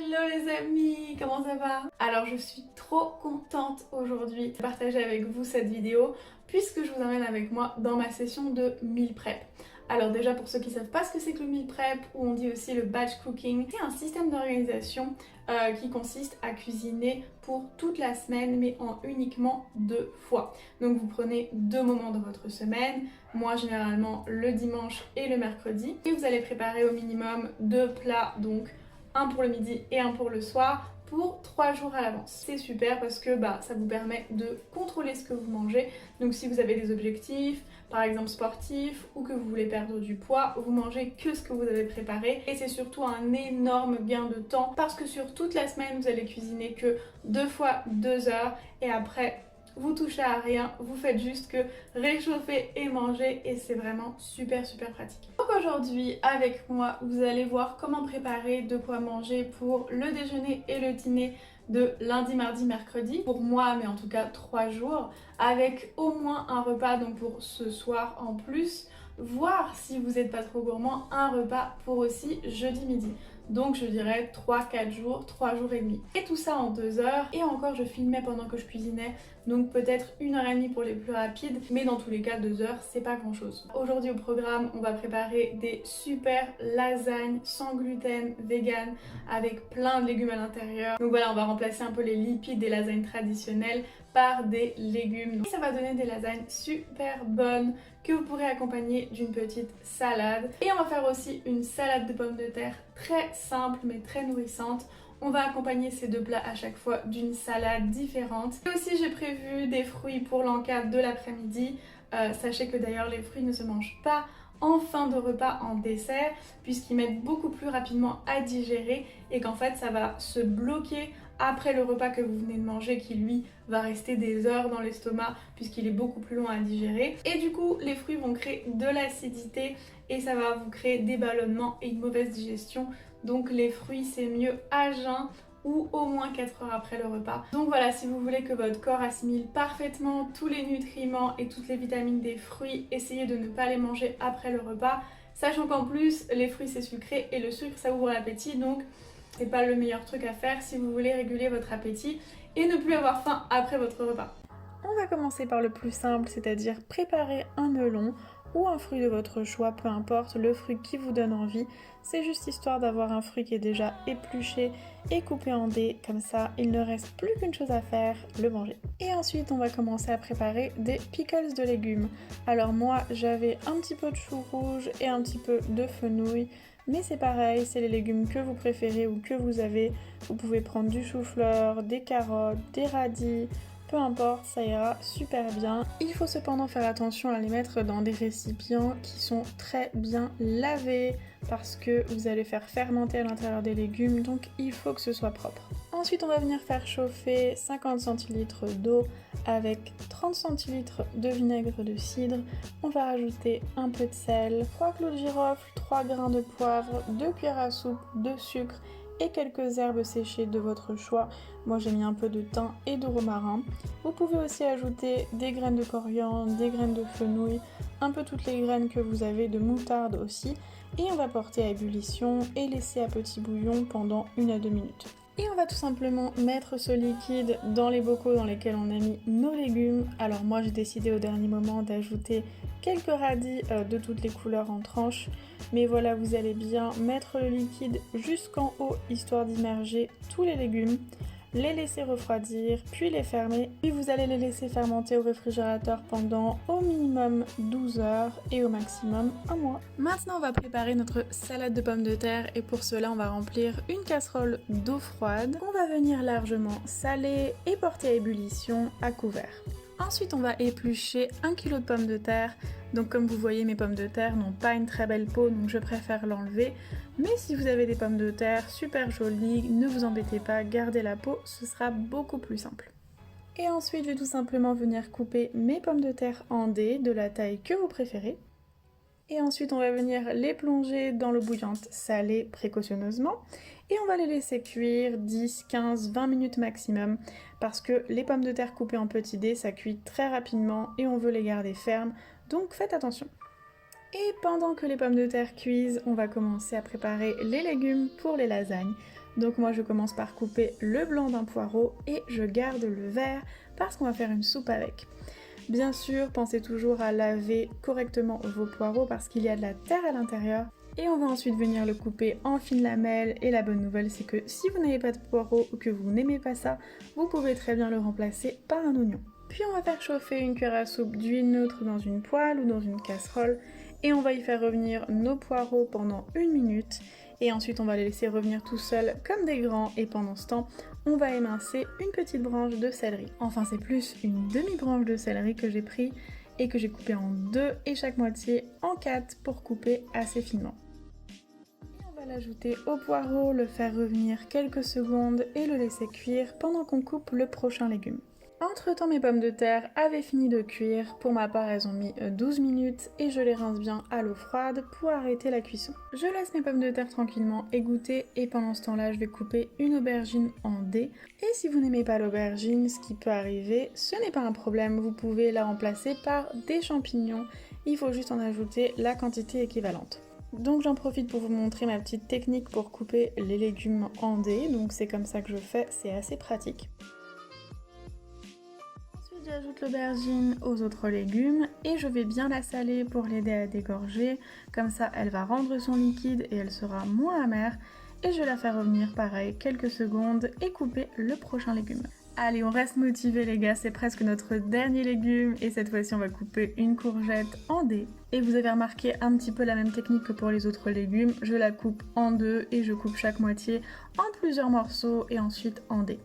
Hello les amis, comment ça va? Alors je suis trop contente aujourd'hui de partager avec vous cette vidéo puisque je vous emmène avec moi dans ma session de meal prep. Alors déjà pour ceux qui ne savent pas ce que c'est que le meal prep ou on dit aussi le batch cooking, c'est un système d'organisation qui consiste à cuisiner pour toute la semaine mais en uniquement 2 fois. Donc vous prenez 2 moments de votre semaine, moi généralement le dimanche et le mercredi, et vous allez préparer au minimum 2 plats, donc un pour le midi et un pour le soir, pour 3 jours à l'avance. C'est super parce que ça vous permet de contrôler ce que vous mangez. Donc si vous avez des objectifs, par exemple sportifs, ou que vous voulez perdre du poids, vous mangez que ce que vous avez préparé. Et c'est surtout un énorme gain de temps parce que sur toute la semaine, vous allez cuisiner que 2 fois 2 heures et après vous touchez à rien, vous faites juste que réchauffer et manger et c'est vraiment super pratique. Donc aujourd'hui avec moi vous allez voir comment préparer de quoi manger pour le déjeuner et le dîner de lundi, mardi, mercredi, pour moi mais en tout cas 3 jours, avec au moins un repas donc pour ce soir en plus, voire si vous n'êtes pas trop gourmand, un repas pour aussi jeudi midi. Donc je dirais 3-4 jours, 3 jours et demi. Et tout ça en 2 heures. Et encore je filmais pendant que je cuisinais, donc peut-être 1 heure et demie pour les plus rapides. Mais dans tous les cas 2 heures c'est pas grand chose. Aujourd'hui au programme on va préparer des super lasagnes sans gluten, vegan, avec plein de légumes à l'intérieur. Donc voilà, on va remplacer un peu les lipides des lasagnes traditionnelles par des légumes. Et ça va donner des lasagnes super bonnes que vous pourrez accompagner d'une petite salade. Et on va faire aussi une salade de pommes de terre très simple mais très nourrissante. On va accompagner ces 2 plats à chaque fois d'une salade différente. Et aussi j'ai prévu des fruits pour l'encas de l'après-midi. Sachez que d'ailleurs les fruits ne se mangent pas en fin de repas, en dessert, puisqu'ils mettent beaucoup plus rapidement à digérer et qu'en fait ça va se bloquer après le repas que vous venez de manger, qui lui va rester des heures dans l'estomac puisqu'il est beaucoup plus long à digérer. Et du coup les fruits vont créer de l'acidité et ça va vous créer des ballonnements et une mauvaise digestion. Donc les fruits c'est mieux à jeun ou au moins 4 heures après le repas. Donc voilà, si vous voulez que votre corps assimile parfaitement tous les nutriments et toutes les vitamines des fruits, essayez de ne pas les manger après le repas, sachant qu'en plus les fruits c'est sucré et le sucre ça ouvre l'appétit, donc c'est pas le meilleur truc à faire si vous voulez réguler votre appétit et ne plus avoir faim après votre repas. On va commencer par le plus simple, c'est-à-dire préparer un melon ou un fruit de votre choix, peu importe le fruit qui vous donne envie. C'est juste histoire d'avoir un fruit qui est déjà épluché et coupé en dés, comme ça il ne reste plus qu'une chose à faire, le manger. Et ensuite on va commencer à préparer des pickles de légumes. Alors moi j'avais un petit peu de chou rouge et un petit peu de fenouil, mais c'est pareil, c'est les légumes que vous préférez ou que vous avez. Vous pouvez prendre du chou-fleur, des carottes, des radis, peu importe, ça ira super bien. Il faut cependant faire attention à les mettre dans des récipients qui sont très bien lavés parce que vous allez faire fermenter à l'intérieur des légumes, donc il faut que ce soit propre. Ensuite, on va venir faire chauffer 50 centilitres d'eau avec 30 centilitres de vinaigre de cidre. On va rajouter un peu de sel, 3 clous de girofle, 3 grains de poivre, 2 cuillères à soupe de sucre et quelques herbes séchées de votre choix. Moi j'ai mis un peu de thym et de romarin. Vous pouvez aussi ajouter des graines de coriandre, des graines de fenouil, un peu toutes les graines que vous avez, de moutarde aussi. Et on va porter à ébullition et laisser à petit bouillon pendant 1 à 2 minutes. Et on va tout simplement mettre ce liquide dans les bocaux dans lesquels on a mis nos légumes. Alors moi j'ai décidé au dernier moment d'ajouter quelques radis de toutes les couleurs en tranches. Mais voilà, vous allez bien mettre le liquide jusqu'en haut histoire d'immerger tous les légumes, les laisser refroidir, puis les fermer. Puis vous allez les laisser fermenter au réfrigérateur pendant au minimum 12 heures et au maximum 1 mois. Maintenant on va préparer notre salade de pommes de terre et pour cela on va remplir une casserole d'eau froide. On va venir largement saler et porter à ébullition à couvert. Ensuite on va éplucher 1 kg de pommes de terre. Donc comme vous voyez mes pommes de terre n'ont pas une très belle peau donc je préfère l'enlever. Mais si vous avez des pommes de terre super jolies, ne vous embêtez pas, gardez la peau, ce sera beaucoup plus simple. Et ensuite je vais tout simplement venir couper mes pommes de terre en dés de la taille que vous préférez. Et ensuite on va venir les plonger dans l'eau bouillante salée précautionneusement. Et on va les laisser cuire 10, 15, 20 minutes maximum parce que les pommes de terre coupées en petits dés ça cuit très rapidement et on veut les garder fermes, donc faites attention. Et pendant que les pommes de terre cuisent, on va commencer à préparer les légumes pour les lasagnes. Donc moi je commence par couper le blanc d'un poireau et je garde le vert parce qu'on va faire une soupe avec. Bien sûr, pensez toujours à laver correctement vos poireaux parce qu'il y a de la terre à l'intérieur. Et on va ensuite venir le couper en fines lamelles et la bonne nouvelle c'est que si vous n'avez pas de poireaux ou que vous n'aimez pas ça, vous pouvez très bien le remplacer par un oignon. Puis on va faire chauffer une cuillère à soupe d'huile neutre dans une poêle ou dans une casserole et on va y faire revenir nos poireaux pendant 1 minute et ensuite on va les laisser revenir tout seuls comme des grands et pendant ce temps on va émincer une petite branche de céleri. Enfin c'est plus une demi-branche de céleri que j'ai pris et que j'ai coupé en 2 et chaque moitié en 4 pour couper assez finement. Et on va l'ajouter au poireau, le faire revenir quelques secondes et le laisser cuire pendant qu'on coupe le prochain légume. Entre temps mes pommes de terre avaient fini de cuire, pour ma part elles ont mis 12 minutes et je les rince bien à l'eau froide pour arrêter la cuisson. Je laisse mes pommes de terre tranquillement égoutter et pendant ce temps là je vais couper une aubergine en dés. Et si vous n'aimez pas l'aubergine, ce qui peut arriver, ce n'est pas un problème, vous pouvez la remplacer par des champignons, il faut juste en ajouter la quantité équivalente. Donc j'en profite pour vous montrer ma petite technique pour couper les légumes en dés, donc c'est comme ça que je fais, c'est assez pratique. J'ajoute l'aubergine aux autres légumes et je vais bien la saler pour l'aider à dégorger, comme ça elle va rendre son liquide et elle sera moins amère et je la fais revenir pareil quelques secondes et couper le prochain légume. Allez on reste motivés les gars, c'est presque notre dernier légume et cette fois-ci on va couper une courgette en dés. Et vous avez remarqué un petit peu la même technique que pour les autres légumes, je la coupe en 2 et je coupe chaque moitié en plusieurs morceaux et ensuite en dés.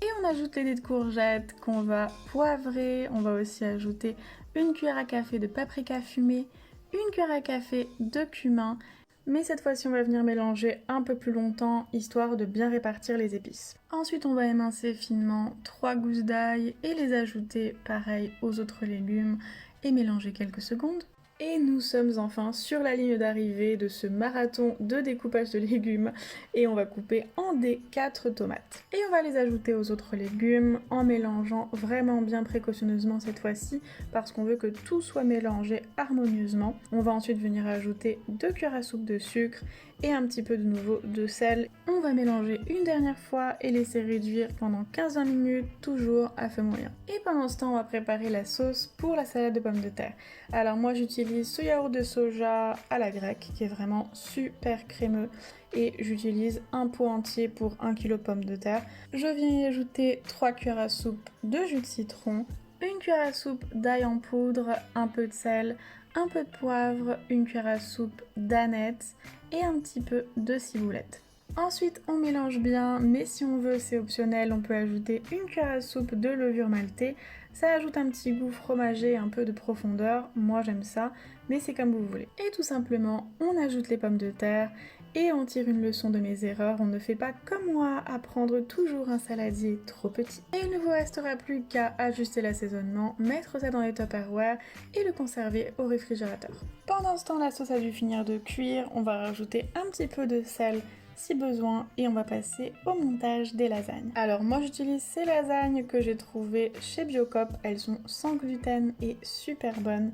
Et on ajoute les dés de courgettes qu'on va poivrer, on va aussi ajouter une cuillère à café de paprika fumé, une cuillère à café de cumin, mais cette fois-ci on va venir mélanger un peu plus longtemps histoire de bien répartir les épices. Ensuite on va émincer finement 3 gousses d'ail et les ajouter pareil aux autres légumes et mélanger quelques secondes. Et nous sommes enfin sur la ligne d'arrivée de ce marathon de découpage de légumes et on va couper en dés 4 tomates. Et on va les ajouter aux autres légumes en mélangeant vraiment bien précautionneusement cette fois-ci parce qu'on veut que tout soit mélangé harmonieusement. On va ensuite venir ajouter 2 cuillères à soupe de sucre et un petit peu de nouveau de sel. On va mélanger une dernière fois et laisser réduire pendant 15-20 minutes, toujours à feu moyen. Et pendant ce temps, on va préparer la sauce pour la salade de pommes de terre. Alors moi j'utilise ce yaourt de soja à la grecque qui est vraiment super crémeux et j'utilise un pot entier pour 1 kg de pommes de terre. Je viens y ajouter 3 cuillères à soupe de jus de citron, une cuillère à soupe d'ail en poudre, un peu de sel, un peu de poivre, une cuillère à soupe d'aneth et un petit peu de ciboulette. Ensuite on mélange bien, mais si on veut c'est optionnel, on peut ajouter une cuillère à soupe de levure maltée. Ça ajoute un petit goût fromager et un peu de profondeur, moi j'aime ça, mais c'est comme vous voulez. Et tout simplement, on ajoute les pommes de terre et on tire une leçon de mes erreurs. On ne fait pas comme moi à prendre toujours un saladier trop petit. Et il ne vous restera plus qu'à ajuster l'assaisonnement, mettre ça dans les Tupperware et le conserver au réfrigérateur. Pendant ce temps, la sauce a dû finir de cuire, on va rajouter un petit peu de sel si besoin et on va passer au montage des lasagnes. Alors moi j'utilise ces lasagnes que j'ai trouvées chez Biocop, elles sont sans gluten et super bonnes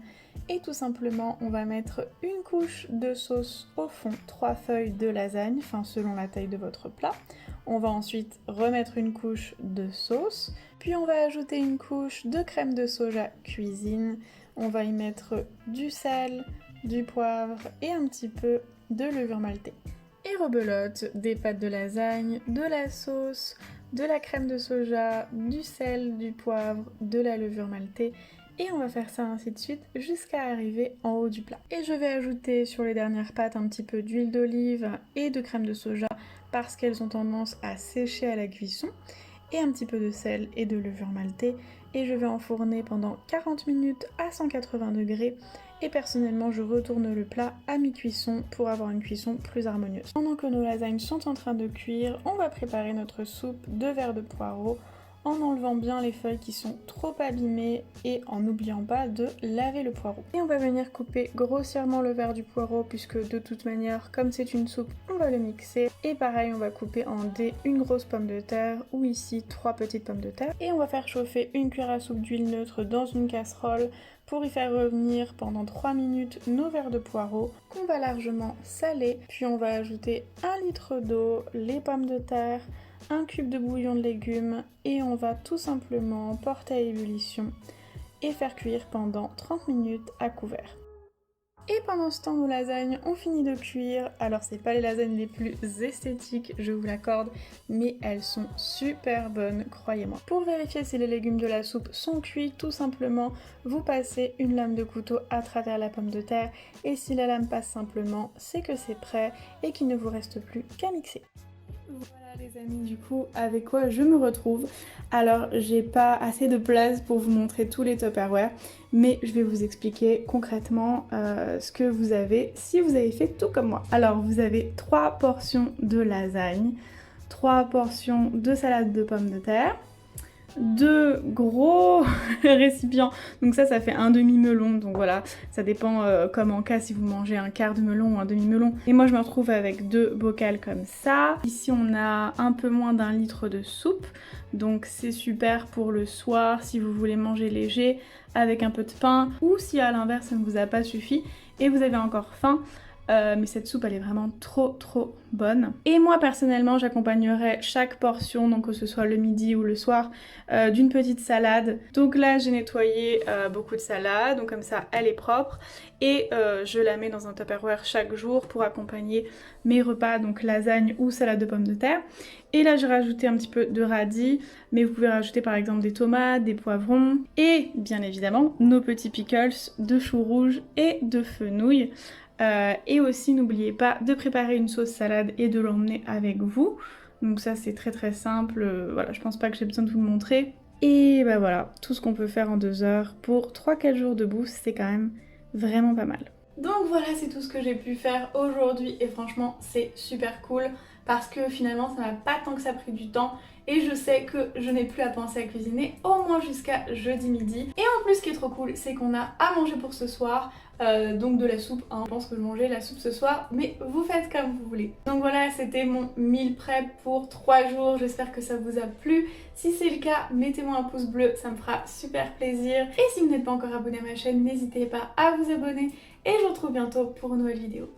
et tout simplement on va mettre une couche de sauce au fond, 3 feuilles de lasagne, enfin selon la taille de votre plat. On va ensuite remettre une couche de sauce, puis on va ajouter une couche de crème de soja cuisine, on va y mettre du sel, du poivre et un petit peu de levure maltée. Et rebelote, des pâtes de lasagne, de la sauce, de la crème de soja, du sel, du poivre, de la levure maltée et on va faire ça ainsi de suite jusqu'à arriver en haut du plat. Et je vais ajouter sur les dernières pâtes un petit peu d'huile d'olive et de crème de soja parce qu'elles ont tendance à sécher à la cuisson et un petit peu de sel et de levure maltée et je vais enfourner pendant 40 minutes à 180 degrés et personnellement je retourne le plat à mi-cuisson pour avoir une cuisson plus harmonieuse. Pendant que nos lasagnes sont en train de cuire, on va préparer notre soupe de verre de poireaux en enlevant bien les feuilles qui sont trop abîmées et en n'oubliant pas de laver le poireau. Et on va venir couper grossièrement le verre du poireau puisque de toute manière, comme c'est une soupe, on va le mixer. Et pareil, on va couper en dés une grosse pomme de terre ou ici 3 petites pommes de terre. Et on va faire chauffer une cuillère à soupe d'huile neutre dans une casserole pour y faire revenir pendant 3 minutes nos verres de poireaux qu'on va largement saler. Puis on va ajouter 1 litre d'eau, les pommes de terre, 1 cube de bouillon de légumes et on va tout simplement porter à ébullition et faire cuire pendant 30 minutes à couvert. Et pendant ce temps, nos lasagnes ont fini de cuire. Alors c'est pas les lasagnes les plus esthétiques, je vous l'accorde, mais elles sont super bonnes, croyez-moi. Pour vérifier si les légumes de la soupe sont cuits, tout simplement, vous passez une lame de couteau à travers la pomme de terre et si la lame passe simplement, c'est que c'est prêt et qu'il ne vous reste plus qu'à mixer. Voilà les amis, du coup, avec quoi je me retrouve. Alors, j'ai pas assez de place pour vous montrer tous les Tupperware, mais je vais vous expliquer concrètement ce que vous avez si vous avez fait tout comme moi. Alors, vous avez 3 portions de lasagne, 3 portions de salade de pommes de terre, 2 gros récipients, donc ça fait un demi-melon, donc voilà, ça dépend comme en cas si vous mangez un quart de melon ou un demi-melon. Et moi je me retrouve avec 2 bocals comme ça. Ici on a un peu moins d'1 litre de soupe, donc c'est super pour le soir si vous voulez manger léger avec un peu de pain, ou si à l'inverse ça ne vous a pas suffi et vous avez encore faim. Mais cette soupe elle est vraiment trop bonne. Et moi personnellement j'accompagnerai chaque portion, donc que ce soit le midi ou le soir, d'une petite salade. Donc là j'ai nettoyé beaucoup de salade, donc comme ça elle est propre. Et je la mets dans un Tupperware chaque jour pour accompagner mes repas, donc lasagne ou salade de pommes de terre. Et là j'ai rajouté un petit peu de radis, mais vous pouvez rajouter par exemple des tomates, des poivrons et bien évidemment nos petits pickles de choux rouges et de fenouil. Et aussi n'oubliez pas de préparer une sauce salade et de l'emmener avec vous. Donc ça c'est très simple, voilà, je pense pas que j'ai besoin de vous le montrer. Et bah voilà, tout ce qu'on peut faire en 2 heures pour 3-4 jours de bouffe, c'est quand même vraiment pas mal. Donc voilà, c'est tout ce que j'ai pu faire aujourd'hui et franchement c'est super cool parce que finalement ça m'a pas tant que ça pris du temps et je sais que je n'ai plus à penser à cuisiner au moins jusqu'à jeudi midi. Et en plus ce qui est trop cool c'est qu'on a à manger pour ce soir, donc de la soupe, hein. Je pense que je mangeais la soupe ce soir, mais vous faites comme vous voulez. Donc voilà, c'était mon meal prep pour 3 jours, j'espère que ça vous a plu. Si c'est le cas, mettez-moi un pouce bleu, ça me fera super plaisir. Et si vous n'êtes pas encore abonné à ma chaîne, n'hésitez pas à vous abonner et je vous retrouve bientôt pour une nouvelle vidéo.